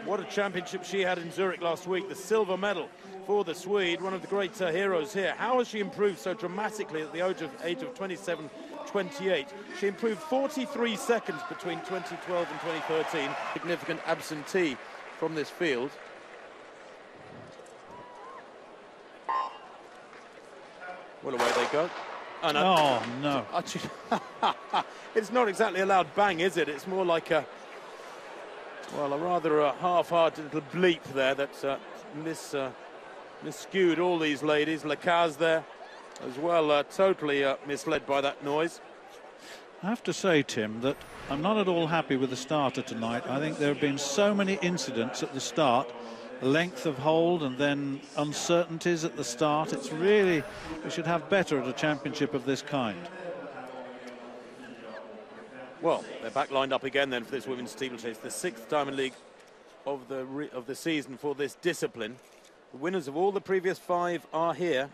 What a championship she had in Zurich last week. The silver medal for the Swede, one of the great heroes here. How has she improved so dramatically at the age of 27, 28? She improved 43 seconds between 2012 and 2013. Significant absentee from this field. Well, away they go. Oh, no. Oh, no. It's not exactly a loud bang, is it? It's more like a, well, a rather half-hearted little bleep there that's miscued all these ladies. Lacaze there as well, totally misled by that noise. I have to say, Tim, that I'm not at all happy with the starter tonight. I think there have been so many incidents at the start, length of hold and then uncertainties at the start. It's really, we should have better at a championship of this kind. Well, they're back lined up again then for this women's steeplechase, the 6th Diamond League of the season for this discipline. The winners of all the previous 5 are here.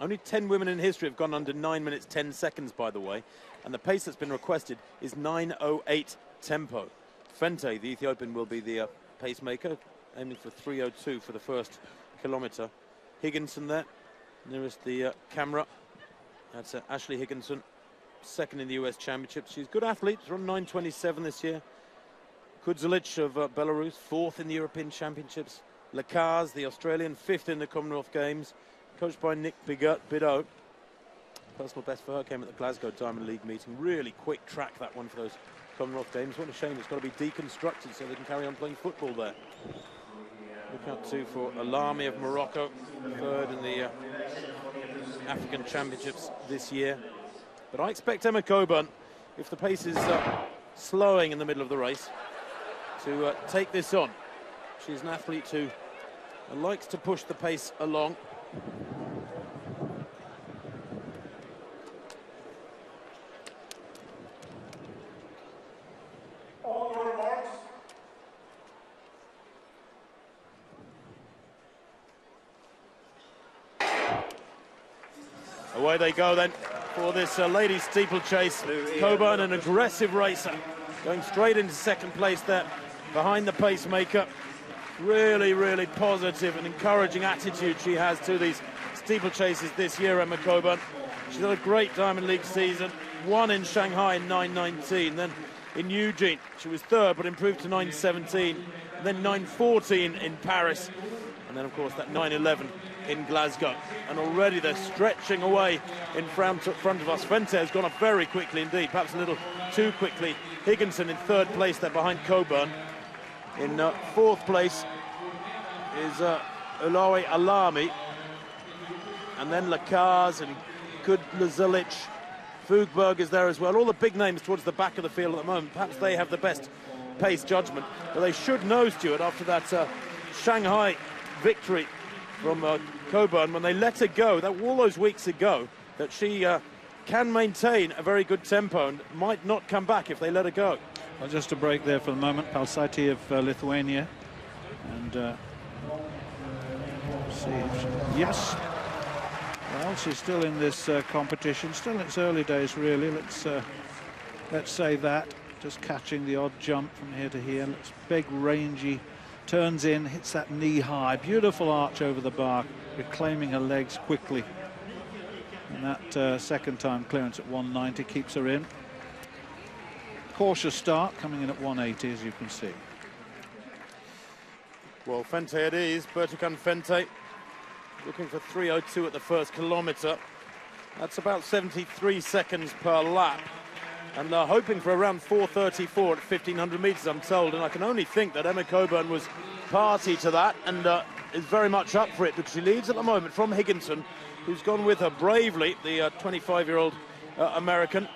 Only 10 women in history have gone under 9 minutes 10 seconds, by the way, and the pace that's been requested is 9:08 tempo. Fente, the Ethiopian, will be the pacemaker, aiming for 3:02 for the first kilometre. Higginson there, nearest the camera. That's Ashley Higginson, 2nd in the US Championships. She's a good athlete, she's run 9:27 this year. Kudzelic of Belarus, 4th in the European Championships. Lacaze, the Australian, 5th in the Commonwealth Games, coached by Nick Bidot. Personal best for her came at the Glasgow Diamond League meeting. Really quick track, that one, for those Commonwealth Games. What a shame it's got to be deconstructed so they can carry on playing football there. Look out too for Alami of Morocco, 3rd in the African Championships this year. But I expect Emma Coburn, if the pace is slowing in the middle of the race, to take this on. She's an athlete who likes to push the pace along. Away they go then for this ladies steeplechase. Coburn, an aggressive racer, going straight into 2nd place there behind the pacemaker. Really, really positive and encouraging attitude she has to these steeplechases this year, Emma Coburn. She's had a great Diamond League season, won in Shanghai in 9:19, then in Eugene she was 3rd but improved to 9:17, then 9:14 in Paris, and then of course that 9:11 in Glasgow. And already they're stretching away in front of us. Fente has gone up very quickly indeed, perhaps a little too quickly. Higginson in 3rd place there behind Coburn. In 4th place is Ulawi Alami, and then Lacaze and Kudzelic. Fugberg is there as well. All the big names towards the back of the field at the moment. Perhaps they have the best pace judgment, but they should know, Stuart, after that Shanghai victory from Coburn, when they let her go, that all those weeks ago, that she can maintain a very good tempo and might not come back if they let her go. Well, just a break there for the moment. Palsaiti of Lithuania, and see if she, yes. Well, she's still in this competition, still in its early days, really. Let's say that. Just catching the odd jump from here to here. Looks big, rangy. Turns in, hits that knee high. Beautiful arch over the bar, reclaiming her legs quickly. And that 2nd time clearance at 190 keeps her in. Cautious start, coming in at 180, as you can see. Well, Fente it is. Bertukan Fente looking for 3:02 at the 1st kilometre. That's about 73 seconds per lap. And they're hoping for around 4:34 at 1,500 metres, I'm told. And I can only think that Emma Coburn was party to that and is very much up for it, because she leads at the moment from Higginson, who's gone with her bravely, the 25-year-old American.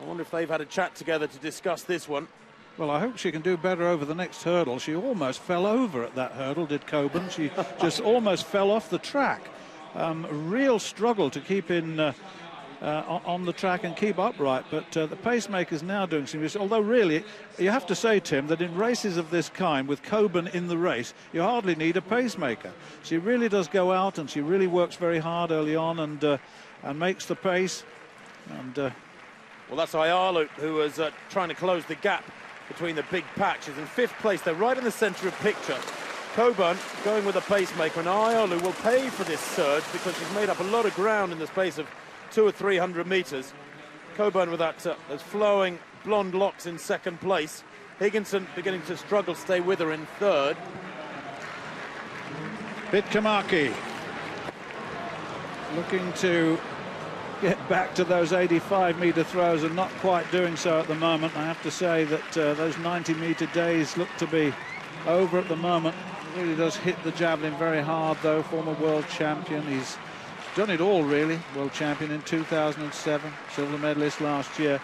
I wonder if they've had a chat together to discuss this one. Well, I hope she can do better over the next hurdle. She almost fell over at that hurdle, did Coburn. She just almost fell off the track. A real struggle to keep in on the track and keep upright, but the pacemaker's now doing some use. Although really, you have to say, Tim, that in races of this kind, with Coburn in the race, you hardly need a pacemaker. She really does go out, and she really works very hard early on, and makes the pace. And well, that's Ayalu, who was trying to close the gap between the big patches. In 5th place, they're right in the centre of picture. Coburn going with a pacemaker, and Ayolu will pay for this surge because she's made up a lot of ground in the space of 200 or 300 metres. Coburn with that those flowing blonde locks in 2nd place. Higginson beginning to struggle to stay with her in 3rd. Pitkamaki looking to get back to those 85-metre throws and not quite doing so at the moment. I have to say that those 90-metre days look to be over at the moment. He really does hit the javelin very hard, though. Former world champion. He's done it all, really. World champion in 2007, silver medalist last year,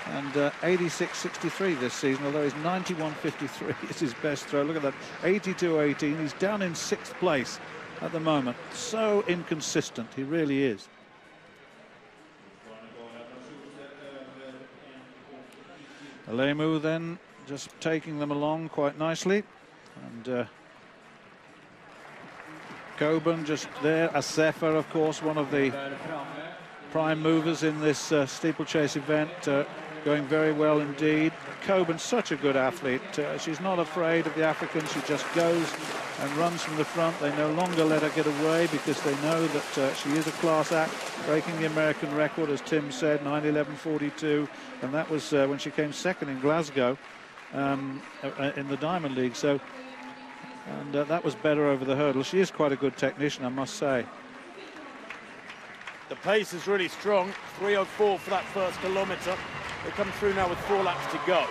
and 86.63 this season, although his 91.53 is his best throw. Look at that, 82.18. He's down in 6th place at the moment. So inconsistent, he really is. Alemu then just taking them along quite nicely, and Coburn just there. Asefa, of course, one of the prime movers in this steeplechase event, going very well indeed. Coburn, such a good athlete. She's not afraid of the Africans. She just goes and runs from the front. They no longer let her get away because they know that she is a class act, breaking the American record, as Tim said, 9:11.42, and that was when she came 2nd in Glasgow in the Diamond League. So, and that was better over the hurdle. She is quite a good technician, I must say. The pace is really strong. 3:04 for that 1st kilometre. They come through now with 4 laps to go.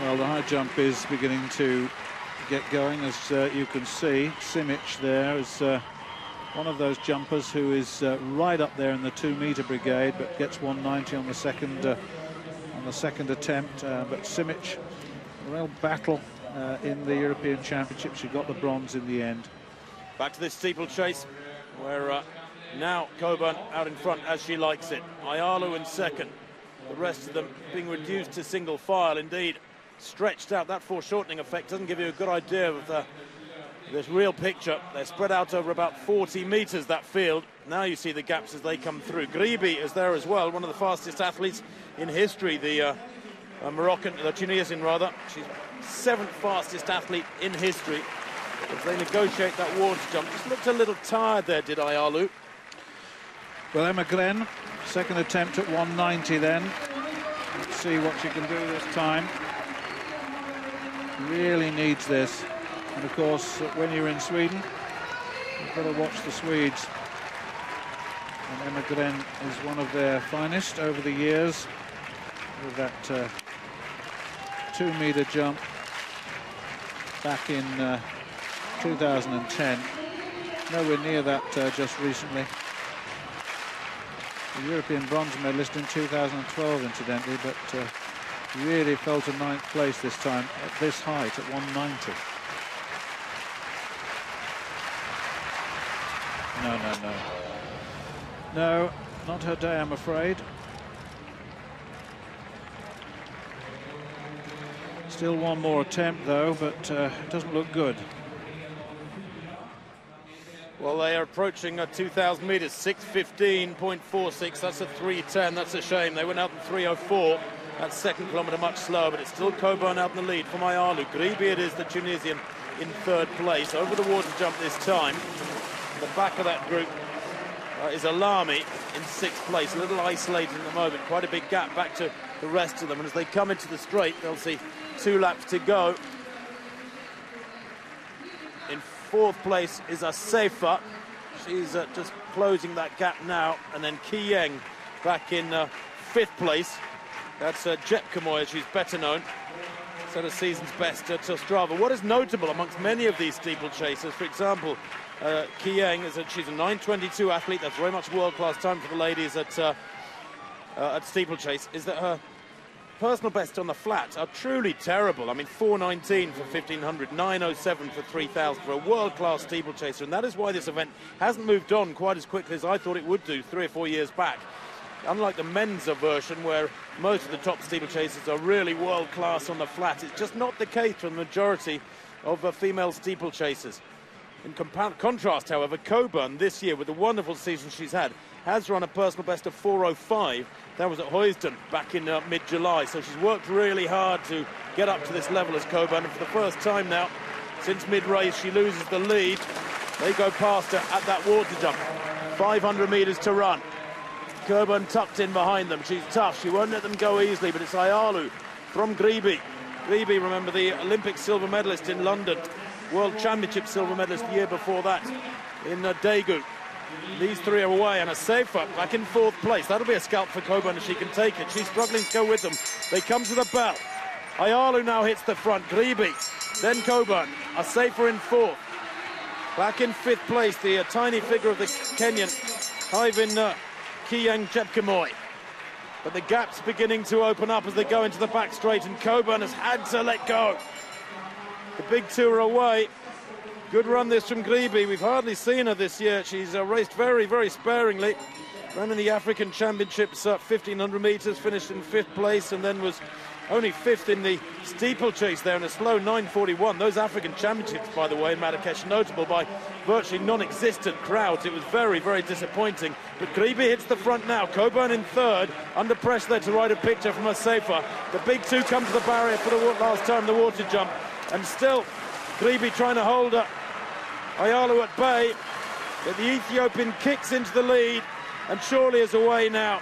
Well, the high jump is beginning to get going, as you can see. Simic there is one of those jumpers who is right up there in the 2-metre brigade, but gets 190 on the second attempt. But Simic, a real battle in the European Championship. She got the bronze in the end. Back to this steeplechase, where now Coburn out in front as she likes it. Ayolu in 2nd. The rest of them being reduced to single file. Indeed, stretched out. That foreshortening effect doesn't give you a good idea of this real picture. They're spread out over about 40 metres, that field. Now you see the gaps as they come through. Gribi is there as well, one of the fastest athletes in history. The Tunisian rather. She's 7th fastest athlete in history. As they negotiate that water jump, just looked a little tired there, did Ayolu. Well, Emma Glenn, 2nd attempt at 190 then. Let's see what she can do this time. Really needs this. And of course, when you're in Sweden, you've got to watch the Swedes. And Emma Glenn is one of their finest over the years, with that 2-metre jump back in 2010. Nowhere near that just recently. The European bronze medalist in 2012, incidentally, but really fell to 9th place this time at this height, at 190. No, not her day, I'm afraid. Still one more attempt, though, but it doesn't look good. Well, they are approaching 2,000 metres, 6:15.46. That's a 3:10. That's a shame. They went out in 3:04. That 2nd kilometre much slower, but it's still Coburn out in the lead from Ayolu. Gribi it is, the Tunisian, in 3rd place. Over the water jump this time. The back of that group is Alami in 6th place. A little isolated at the moment. Quite a big gap back to the rest of them. And as they come into the straight, they'll see 2 laps to go. In 4th place is Asefa. She's just closing that gap now. And then Kiyeng back in 5th place. That's Jep Kamoya, she's better known. Set a season's best to Strava. What is notable amongst many of these steeplechasers, for example, Kiyeng, she's a 9:22 athlete. That's very much world-class time for the ladies at steeplechase, is that her personal best on the flats are truly terrible. I mean, 4:19 for 1,500, 9:07 for 3,000 for a world-class steeplechaser, and that is why this event hasn't moved on quite as quickly as I thought it would do 3 or 4 years back. Unlike the men's version, where most of the top steeplechasers are really world-class on the flat, it's just not the case for the majority of female steeplechasers. In contrast, however, Coburn this year, with the wonderful season she's had, has run a personal best of 4:05 That was at Heusden back in mid-July, so she's worked really hard to get up to this level as Coburn, and for the first time now, since mid-race, she loses the lead. They go past her at that water jump. 500 metres to run. Coburn tucked in behind them. She's tough. She won't let them go easily, but it's Ayalu from Grebe. Grebe, remember, the Olympic silver medalist in London, World Championship silver medalist the year before that in Daegu. These three are away, and a safer back in 4th place. That'll be a scalp for Coburn if she can take it. She's struggling to go with them. They come to the bell. Ayalu now hits the front. Grebe, then Coburn. A safer in 4th. Back in 5th place, the tiny figure of the Kenyan, Ivan Kiyang Chepkemoi. But the gap's beginning to open up as they go into the back straight, and Coburn has had to let go. The big two are away. Good run this from Grebe. We've hardly seen her this year. She's raced very, very sparingly. Ran in the African Championships 1,500 metres, finished in 5th place, and then was only 5th in the steeplechase there in a slow 9:41. Those African Championships, by the way, in Marrakesh, notable by virtually non-existent crowds. It was very, very disappointing. But Grebe hits the front now. Coburn in 3rd, under pressure there to ride a picture from a safer. The big two come to the barrier for the last time, the water jump. And still, Grebe trying to hold her. Ayalu at bay, but the Ethiopian kicks into the lead and surely is away now.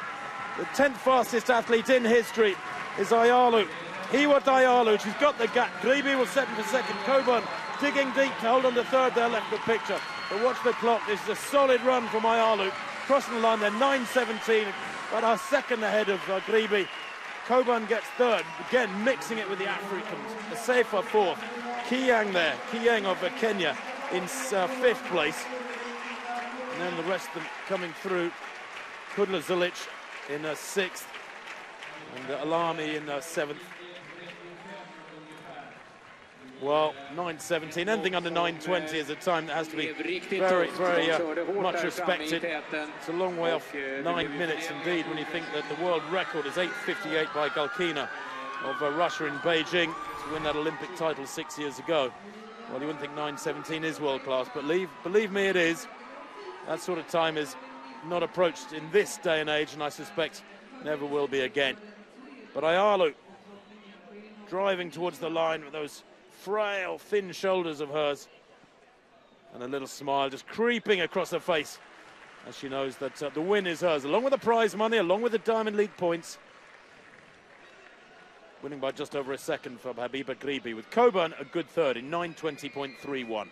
The 10th fastest athlete in history is Ayalu. Hiwot Ayalu, she's got the gap. Grebe will set him for 2nd. Coburn digging deep to hold on to 3rd there, left the picture. But watch the clock, this is a solid run from Ayalu. Crossing the line there, 9:17, but a 2nd ahead of Grebe. Coburn gets 3rd, again mixing it with the Africans. The safer 4th. Kiyang there, Kiyang of Kenya in 5th place. And then the rest of them coming through. Kudla Zulic in 6th. And Alami in 7th. Well, 9:17, anything under 9:20 is a time that has to be very, very much respected. It's a long way off 9 minutes indeed when you think that the world record is 8:58 by Galkina of Russia in Beijing to win that Olympic title 6 years ago. Well, you wouldn't think 9:17 is world class, but believe me, it is. That sort of time is not approached in this day and age, and I suspect never will be again. But Ayalu driving towards the line with those frail, thin shoulders of hers, and a little smile just creeping across her face as she knows that the win is hers, along with the prize money, along with the Diamond League points. Winning by just over a second for Habiba Grebe, with Coburn a good 3rd in 9:20.31.